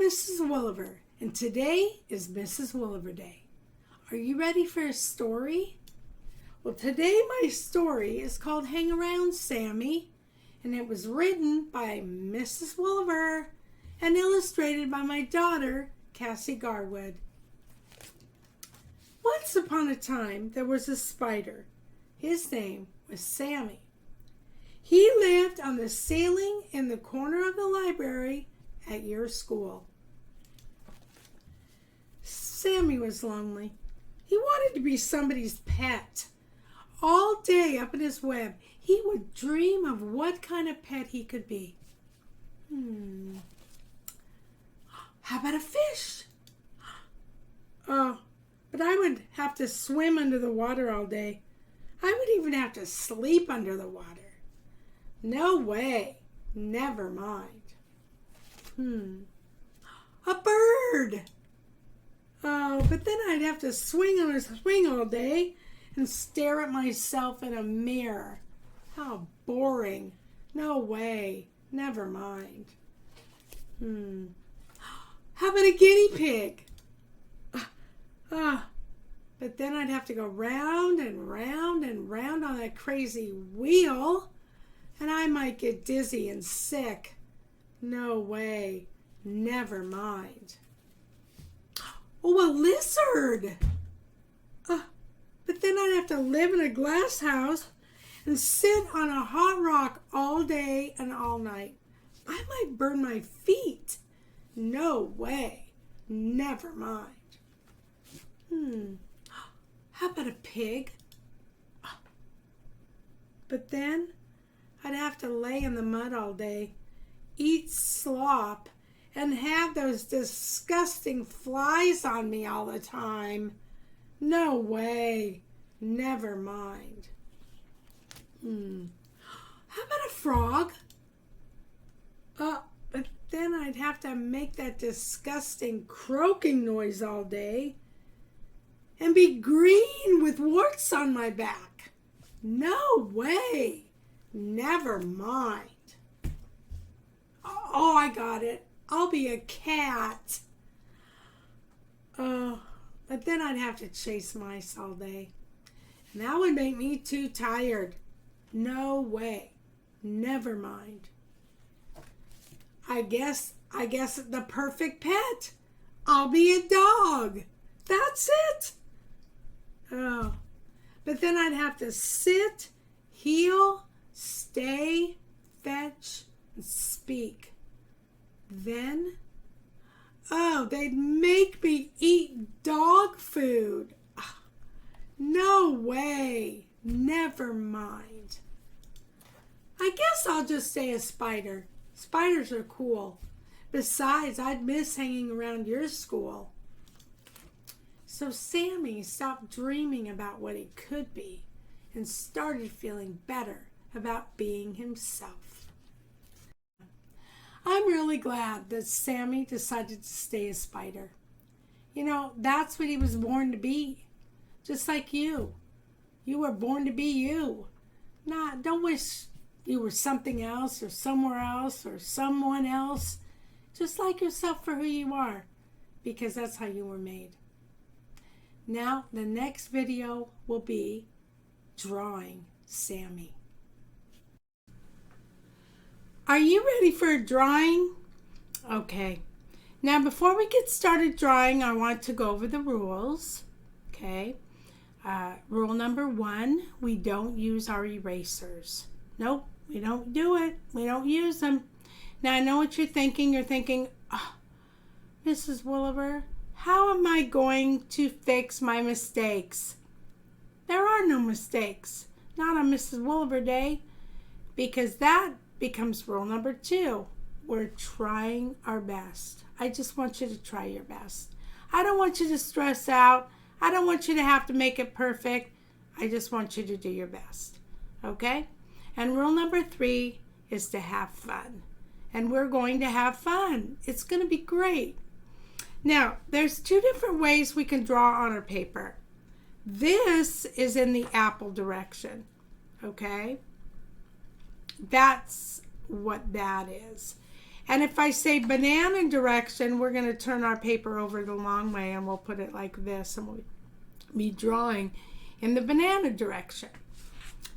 Mrs. Williver, and today is Mrs. Williver Day. Are you ready for a story? Well, today my story is called Hang Around, Sammy, and it was written by Mrs. Williver and illustrated by my daughter, Cassie Garwood. Once upon a time, there was a spider. His name was Sammy. He lived on the ceiling in the corner of the library at your school. Sammy was lonely. He wanted to be somebody's pet. All day up in his web, he would dream of what kind of pet he could be. How about a fish? Oh, but I would have to swim under the water all day. I would even have to sleep under the water. No way. Never mind. A bird. Oh, but then I'd have to swing on a swing all day and stare at myself in a mirror. How boring. No way. Never mind. How about a guinea pig? But then I'd have to go round and round and round on that crazy wheel, and I might get dizzy and sick. No way. Never mind. Oh, a lizard. But then I'd have to live in a glass house and sit on a hot rock all day and all night. I might burn my feet. No way. Never mind. How about a pig? But then I'd have to lay in the mud all day, eat slop, and have those disgusting flies on me all the time. No way. Never mind. How about a frog? But then I'd have to make that disgusting croaking noise all day and be green with warts on my back. No way. Never mind. Oh, I got it. I'll be a cat. Oh, but then I'd have to chase mice all day. And that would make me too tired. No way. Never mind. I guess the perfect pet. I'll be a dog. That's it. Oh, but then I'd have to sit, heel, stay, fetch, and speak. Then, they'd make me eat dog food. No way. Never mind. I guess I'll just stay a spider. Spiders are cool. Besides, I'd miss hanging around your school. So Sammy stopped dreaming about what he could be and started feeling better about being himself. I'm really glad that Sammy decided to stay a spider. You know, that's what he was born to be. Just like you. You were born to be you. Don't wish you were something else or somewhere else or someone else. Just like yourself for who you are, because that's how you were made. Now, the next video will be drawing Sammy. Are you ready for a drawing? Okay. Now, before we get started drawing, I want to go over the rules. Okay. Rule number 1, we don't use our erasers. Nope, we don't do it. We don't use them. Now, I know what you're thinking. You're thinking, Mrs. Williver, how am I going to fix my mistakes? There are no mistakes. Not on Mrs. Williver Day, because that becomes rule number 2. We're trying our best. I just want you to try your best. I don't want you to stress out. I don't want you to have to make it perfect. I just want you to do your best. Okay? And rule number 3 is to have fun. And we're going to have fun. It's going to be great. Now, there's 2 different ways we can draw on our paper. This is in the apple direction. Okay? That's what that is. And if I say banana direction, we're going to turn our paper over the long way and we'll put it like this and we'll be drawing in the banana direction.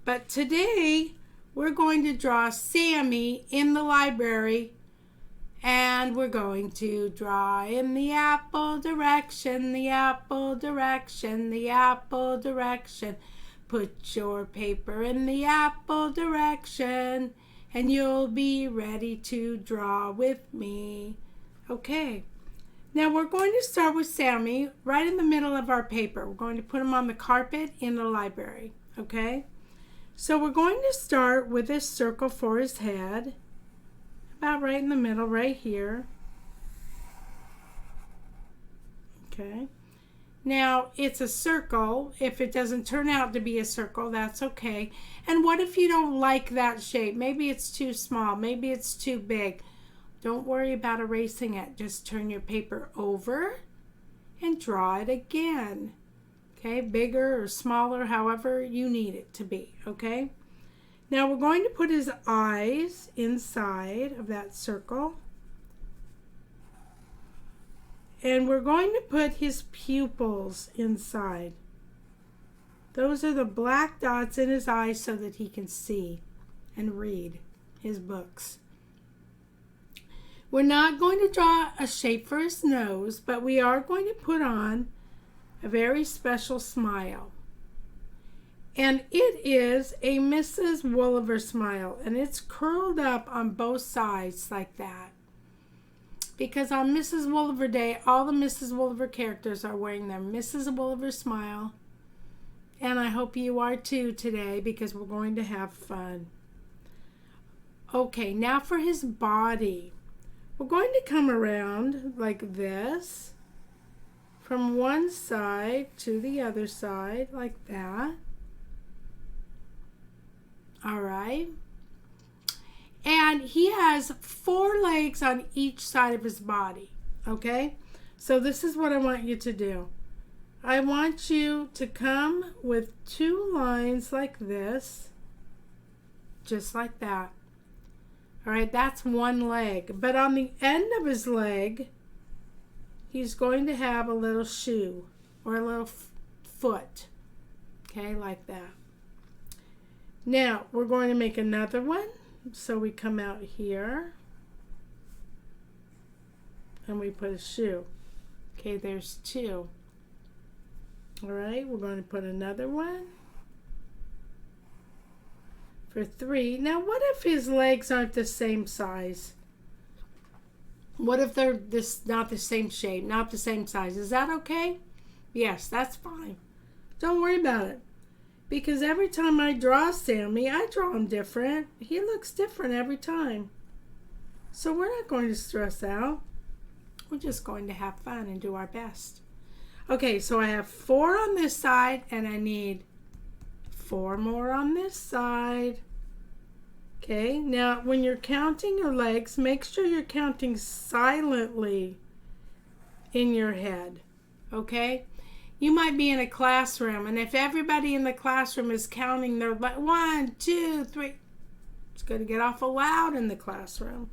But today we're going to draw Sammy in the library, and we're going to draw in the apple direction, the apple direction, the apple direction. Put your paper in the apple direction and you'll be ready to draw with me. Okay, now we're going to start with Sammy right in the middle of our paper. We're going to put him on the carpet in the library, okay? So we're going to start with a circle for his head, about right in the middle, right here. Okay. Now, it's a circle. If it doesn't turn out to be a circle, that's okay. And what if you don't like that shape? Maybe it's too small. Maybe it's too big. Don't worry about erasing it. Just turn your paper over and draw it again. Okay, bigger or smaller, however you need it to be, okay? Now we're going to put his eyes inside of that circle. And we're going to put his pupils inside. Those are the black dots in his eyes so that he can see and read his books. We're not going to draw a shape for his nose, but we are going to put on a very special smile. And it is a Mrs. Wooliver smile, and it's curled up on both sides like that. Because on Mrs. Wooliver Day, all the Mrs. Wooliver characters are wearing their Mrs. Wooliver smile. And I hope you are too today because we're going to have fun. Okay, now for his body. We're going to come around like this. From one side to the other side, like that. All right. And he has 4 legs on each side of his body, okay? So this is what I want you to do. I want you to come with 2 lines like this, just like that. All right, that's 1 leg. But on the end of his leg, he's going to have a little shoe or a little foot, okay, like that. Now, we're going to make another one. So we come out here and we put a shoe. Okay, there's 2. All right, we're going to put another one for 3. Now, what if his legs aren't the same size? What if they're not the same shape, not the same size? Is that okay? Yes, that's fine. Don't worry about it. Because every time I draw Sammy, I draw him different. He looks different every time. So we're not going to stress out. We're just going to have fun and do our best. Okay, so I have 4 on this side, and I need 4 more on this side. Okay, now when you're counting your legs, make sure you're counting silently in your head. Okay? You might be in a classroom, and if everybody in the classroom is counting their 1, 2, 3, it's going to get awful loud in the classroom.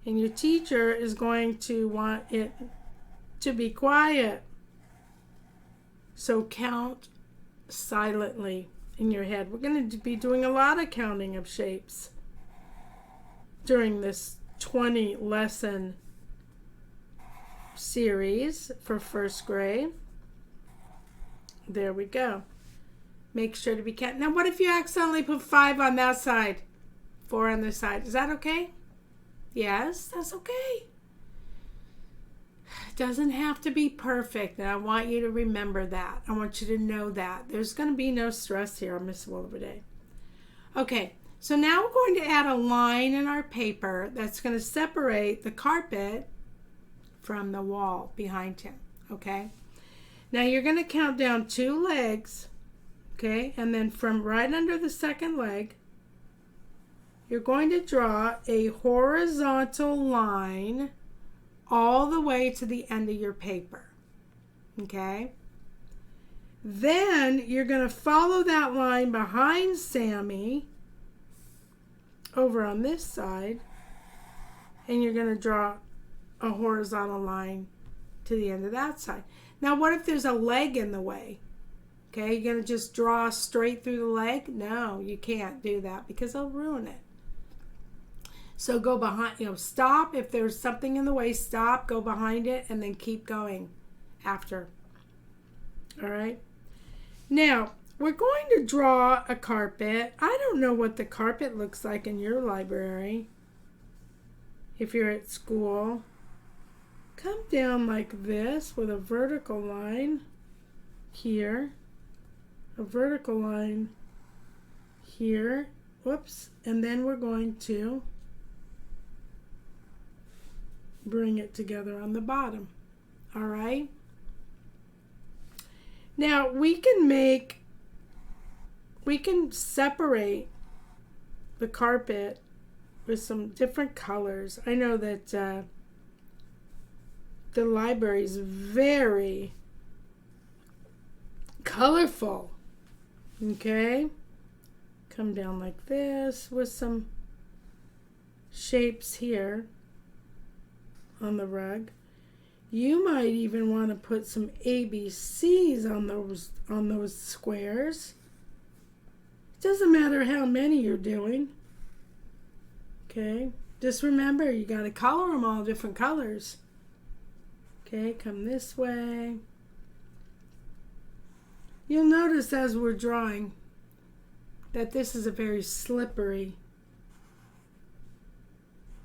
And your teacher is going to want it to be quiet. So count silently in your head. We're going to be doing a lot of counting of shapes during this 20 lesson series for 1st grade. There we go. Make sure to be counting. Now, what if you accidentally put 5 on that side, 4 on this side? Is that okay? Yes, that's okay. It doesn't have to be perfect, and I want you to remember that. I want you to know that. There's going to be no stress here on Miss Wooliver Day. Okay, so now we're going to add a line in our paper that's going to separate the carpet from the wall behind him, okay? Now you're going to count down 2 legs, okay? And then from right under the 2nd leg, you're going to draw a horizontal line all the way to the end of your paper, okay? Then you're going to follow that line behind Sammy over on this side, and you're going to draw a horizontal line to the end of that side. Now, what if there's a leg in the way? Okay, you're going to just draw straight through the leg? No, you can't do that because it'll ruin it. So go behind, stop. If there's something in the way, stop, go behind it, and then keep going after. All right. Now, we're going to draw a carpet. I don't know what the carpet looks like in your library. If you're at school, come down like this with a vertical line here, a vertical line here, whoops, and then we're going to bring it together on the bottom. All right. Now we can separate the carpet with some different colors. I know that the library is very colorful. Okay. Come down like this with some shapes here on the rug. You might even want to put some ABCs on those squares. It doesn't matter how many you're doing. Okay, just remember you got to color them all different colors. Okay, come this way. You'll notice as we're drawing that this is a very slippery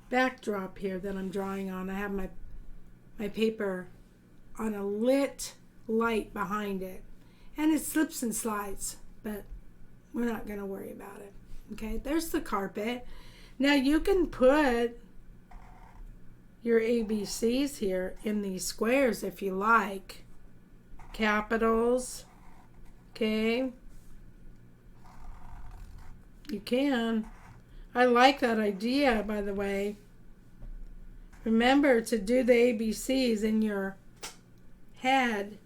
backdrop here that I'm drawing on. I have my paper on a lit light behind it, and it slips and slides, but we're not going to worry about it. Okay, there's the carpet. Now you can put your ABCs here in these squares if you like. Capitals. Okay, you can. I like that idea, by the way. Remember to do the ABCs in your head,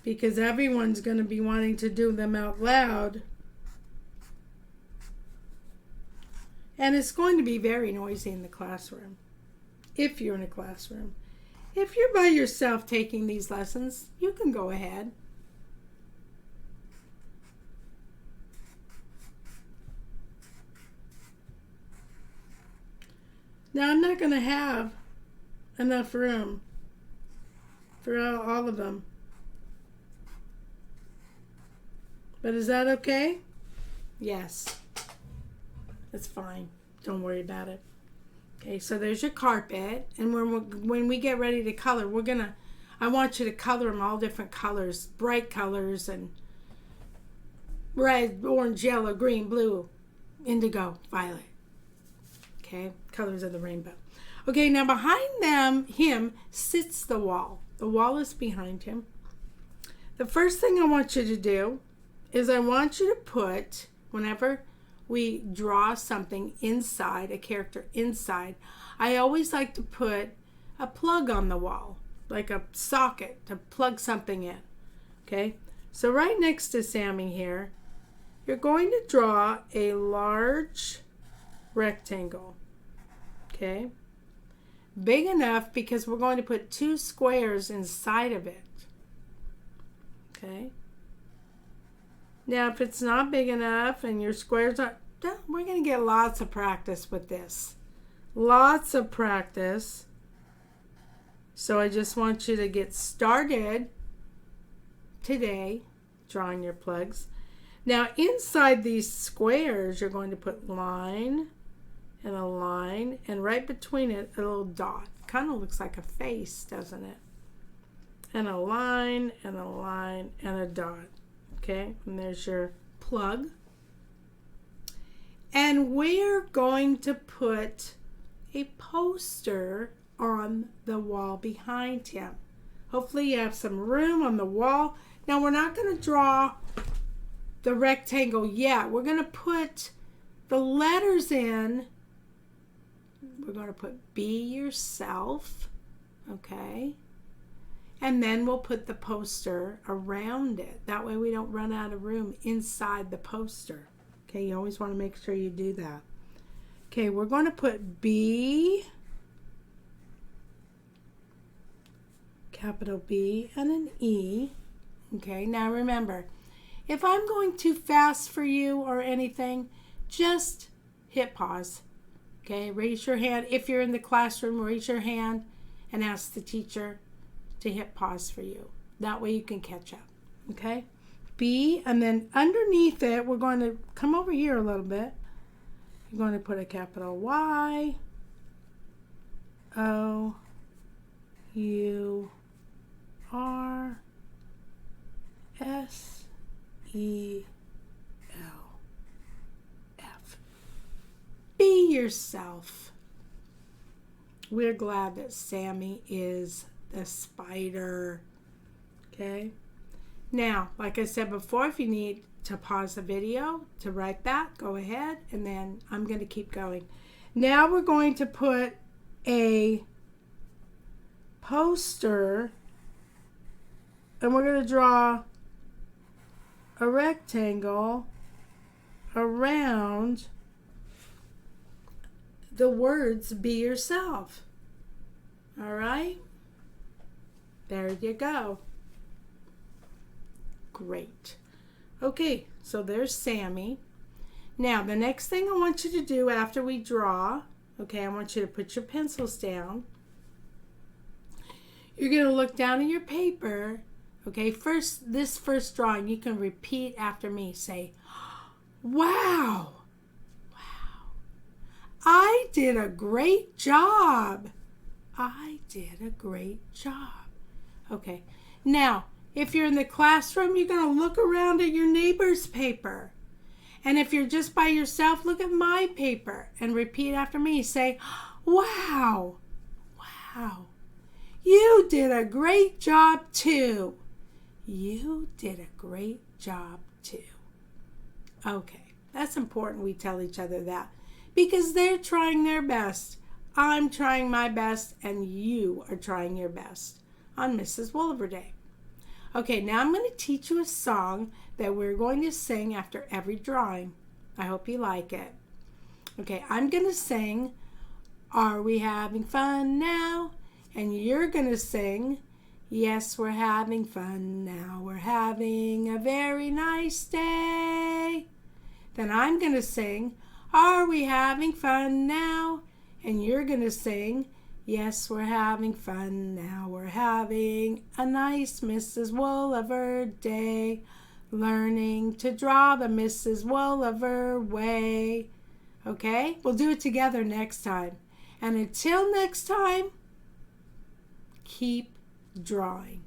because everyone's going to be wanting to do them out loud. And it's going to be very noisy in the classroom, if you're in a classroom. If you're by yourself taking these lessons, you can go ahead. Now, I'm not going to have enough room for all of them. But is that okay? Yes. That's fine. Don't worry about it. Okay, so there's your carpet. And when we get ready to color, I want you to color them all different colors. Bright colors and red, orange, yellow, green, blue, indigo, violet. Okay, colors of the rainbow. Okay, now behind him sits the wall. The wall is behind him. The first thing I want you to do is I want you to put, whenever we draw something inside, a character inside, I always like to put a plug on the wall, like a socket to plug something in. Okay, so right next to Sammy here, you're going to draw a large rectangle. Okay, big enough because we're going to put 2 squares inside of it. Okay, now if it's not big enough and your squares aren't, we're going to get lots of practice with this. Lots of practice. So I just want you to get started today drawing your plugs. Now inside these squares you're going to put line and a line, and right between it a little dot. Kind of looks like a face, doesn't it? And a line and a line and a dot. Okay, and there's your plug. And we're going to put a poster on the wall behind him. Hopefully you have some room on the wall. Now we're not going to draw the rectangle yet. We're going to put the letters in. We're going to put be yourself, okay? And then we'll put the poster around it. That way we don't run out of room inside the poster. Okay, you always want to make sure you do that. Okay, we're going to put B, capital B, and an E. Okay, now remember, if I'm going too fast for you or anything, just hit pause. Okay, raise your hand. If you're in the classroom, raise your hand and ask the teacher to hit pause for you. That way you can catch up. Okay, B, and then underneath it, we're going to come over here a little bit. You're going to put a capital Y, O, U, R, S, E, L, F. Be yourself. We're glad that Sammy is the spider. Okay? Now, like I said before, if you need to pause the video to write that, go ahead, and then I'm going to keep going. Now we're going to put a poster, and we're going to draw a rectangle around the words "be yourself." All right? There you go. Great. Okay, so there's Sammy. Now, the next thing I want you to do after we draw, okay, I want you to put your pencils down. You're going to look down at your paper. Okay, this first drawing, you can repeat after me. Say, wow. Wow. I did a great job. I did a great job. Okay, now, if you're in the classroom, you're going to look around at your neighbor's paper. And if you're just by yourself, look at my paper and repeat after me. Say, wow. Wow. You did a great job too. You did a great job too. Okay, that's important we tell each other that, because they're trying their best. I'm trying my best, and you are trying your best on Mrs. Wolliver Day. Okay, now I'm going to teach you a song that we're going to sing after every drawing. I hope you like it. Okay, I'm going to sing, "Are we having fun now?" And you're going to sing, "Yes, we're having fun now. We're having a very nice day." Then I'm going to sing, "Are we having fun now?" And you're going to sing, "Yes, we're having fun now. We're having a nice Mrs. Wolliver Day, learning to draw the Mrs. Wolliver way." Okay? We'll do it together next time. And until next time, keep drawing.